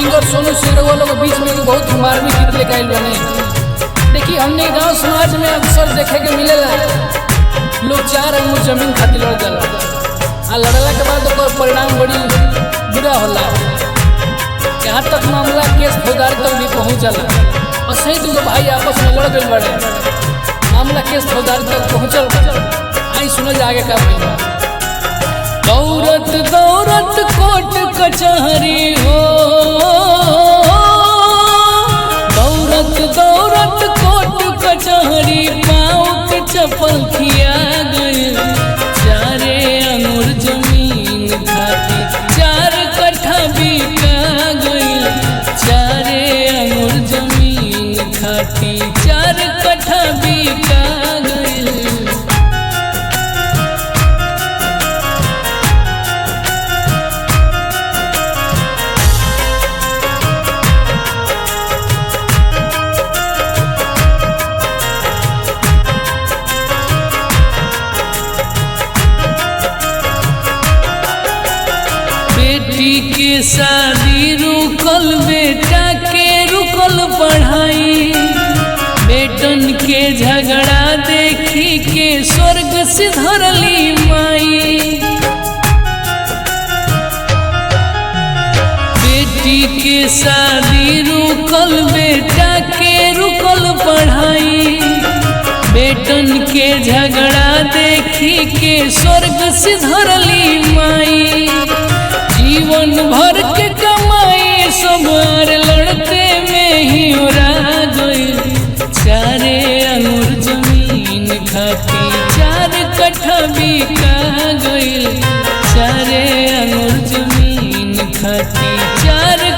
Singer Sonu Singh लोग बीच में बहुत मार्मिक गीत लेके आइल बने। देखिए हमने गांव समाज में अक्सर देखे के मिलेला लोग 4 अंगुर जमीन खातिर लड़ जाला आ लड़ला के बाद ओकर परिणाम बड़ी बुरा होला। यहाँ तक मामला केस फौजदारी तक भी पहुँच जाला और सही दो भाई आपस में लड़ गए बड़े, मामला केस फौजदारी तक पहुँचल। आई सुनो आगे का दौरत दौरत कोर्ट कचहरी हो, दौरत दौरत कोर्ट कचहरी पाँव के चप्पल खिया गए। 4 अंगुर जमीन खाती 4 कट्ठा बिका गई। 4 अंगुर जमीन खाती 4 कट्ठा बिका गई। बेटी के शादी रुकल, बेटा के रुकल पढ़ाई। बेटन के झगड़ा देखी के स्वर्ग से धरली माई। बेटी के शादी रुकल, बेटा के रुकल पढ़ाई। बेटन के झगड़ा देखी के स्वर्ग से धरली माई। जीवन भर के कमाई समार लड़ते में ही उड़ा गई। 4 अंगुर जमीन खाती 4 कट्ठा बिका गई। 4 अंगुर जमीन खाती 4